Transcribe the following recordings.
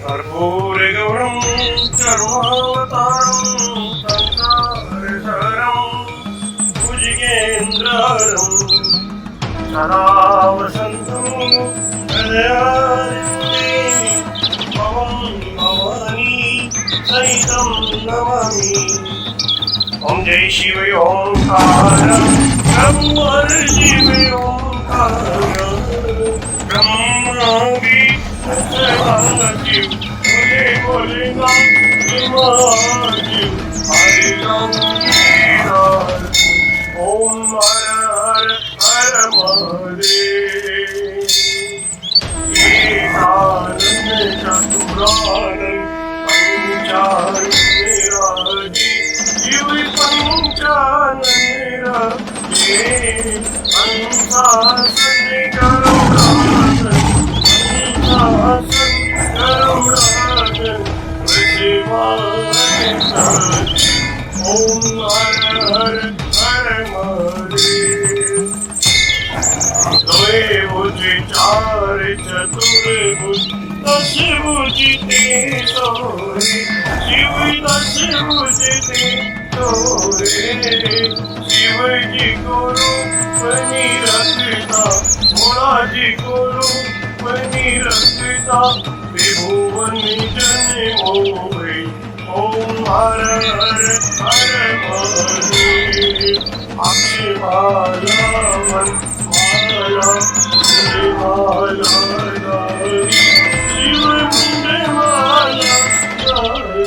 कर्पूरगौरं सर्वावतारं संसारसारं भुजगेन्द्रहरं सदा वसन्तं हृदयारण्ये भवं भवानी सहितं नमामि। ॐ जय शिव ओंकार ब्रह्म शिव ओंकार ब्रह्मा शिव बोले बोले शिव हरि राम ओम हर हर हर महादेव। एकानंद चतुरानंद पंचानंदराजी शिव पंचानंदराजी अंशासन करुणासन अंशासन करुणासन ओम हर हर हर महादेव। द्वे भुज चार चतुर्भुज दश भुज ते सोरे शिव दश भुज ते सोरे शिव जी गुरु बनी रखता भोला जी गुरु बनी रखता त्रिभुवन जन मोहे ओम हर हर हर महादेव। अक्षमाला मन माला माला दारी शिव मुंडे माला दारी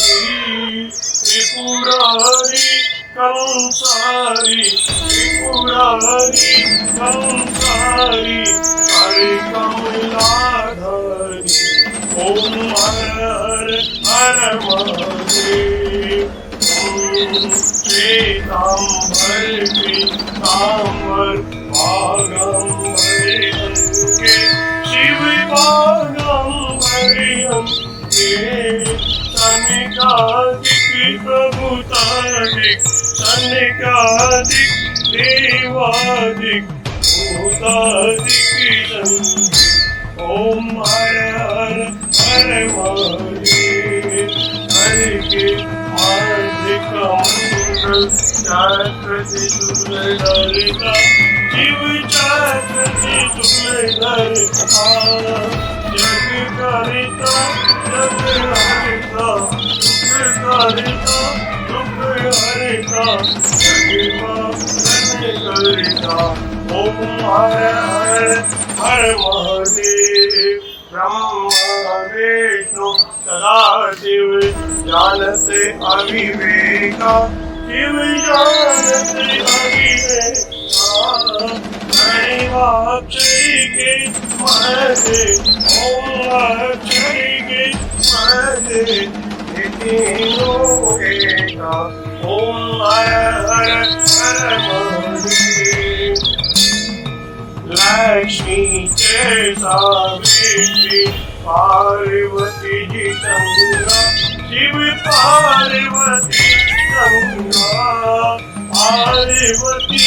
त्रिपुरारी कंसारी त्रिपुरारी कंसारी हरि कमलाधारी ओम हर हर हर महादेव। श्वेतांबर पीतांबर भागंबर अंके शिव भागंबर अंके सनिकादिक प्रभुतादिक सनिकादिक देवादिक भूतादिक ओम हर हर हर महादेव। हरि के हार्दिक मंगल चाक्रति सुरधरिता शिव चाक्रति सुरधरिता जग करिता जग हरिता दुख करिता दुख हरिता जग करिता ओम हर हर हर महादेव। ब्रह्मा विष्णु सदाशिव जानते अविवेका शिव जानते अविवेका अक्षय के महदे ओम अक्षय के महदे तीनों एका ओम हर हर हर महादेव। लक्ष्मी के सावित्री पार्वती जी गंगा शिव पार्वती गंगा पार्वती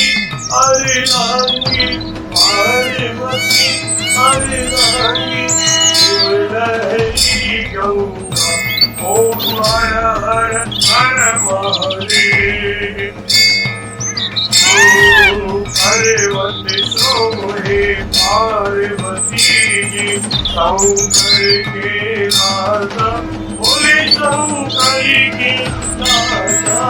हरिरांगी पार्वती हरिरांगी शिव लहरी गंगा ओम हर हर हर महादेव। पार्वती सोहे पार्वती जी शंकर के राजा बोले शंकर के राजा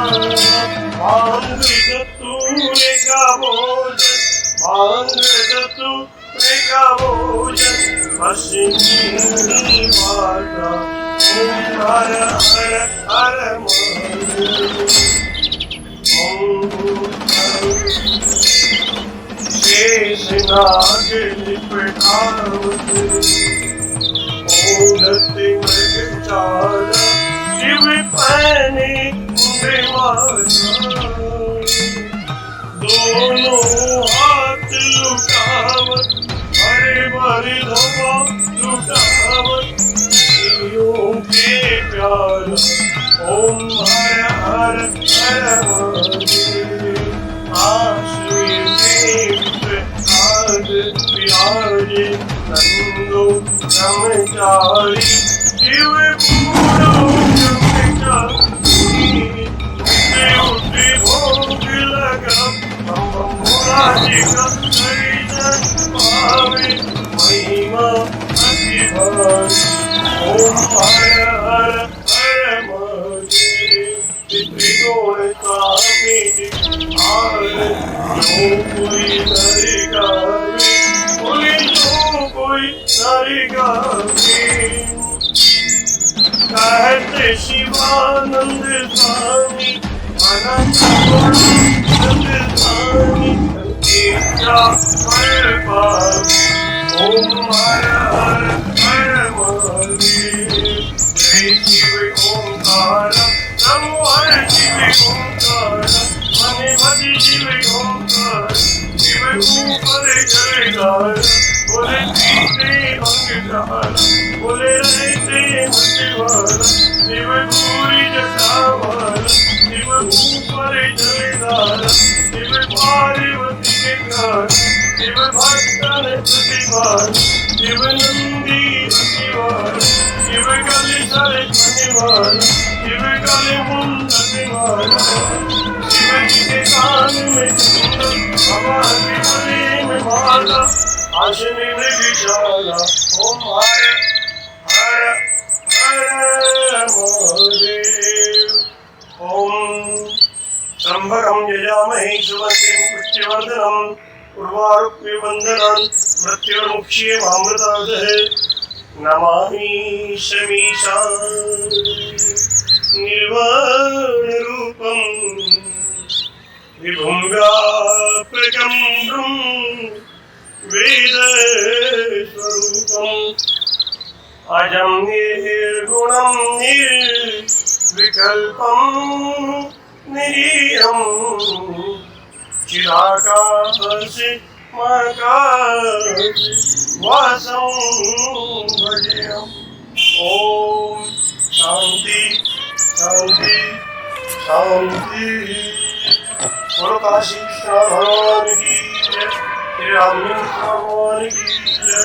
मांग चतुरे का भोजन मांग चतुरे का भोजन पश्चिमी माता ओम हर हर हर महादेव। शेषनाग लिपटावत ओढ़ते मृगचारा शिव पहने मुंडे माता, दोनों हाथ लुटावत हरे भरी धवा लुटावत जीवों के प्यार ओम हर हर हर महादेव। आश्रय देव आज विराजे नंदो ब्रह्मचारी शिव पूरो ब्रह्मचारी उठे भोग लगा हम भोलाजी का दर्शन पावे महिमा अति भारी ओम हर हर हर महादेव। त्रिगुण कामिनी आर जो कोई नर गावे कोई जो कोई नर गावे कहते शिवानंद स्वामी अनंत गुणानंद स्वामी इच्छा फल पावे ओम हर हर हर महादेव। जय शिव ओंकार नमो हर शिव ओंकार मने भजी शिव ओंकार शिव ऊपर जयकार बोले पीते अंगधार बोले रहते मत शिव पूरी जटावार शिव ऊपर जयकार शिव पार्वती के घर शिव भक्तन प्रतिभार शिव नंदी प्रतिभार शिव गले सरे मनिवार शिव गले मुंडनिवार शिव जी के कान में कुंडल हमारे गले में माला आशनी में विशाला ओम हर हर हर महादेव। ओम त्र्यंबकं यजामहे सुगन्धिं पुष्टिवर्धनम् उर्वारुकमिबन्धनान् मृत्युर्मुक्षीयमामृतादः नमामि शमीशान् निर्वाणरूपं विभुं व्यापकं वेदस्वरूपम् अजं निर्गुणं निर्विकल्पं निरीयं चिदाकाशे वासं भजेयम्। ओम शांति शांति शांति। बोलो काशी विश्वनाथ भगवान की जय, श्री रामकृष्ण भगवान की जय।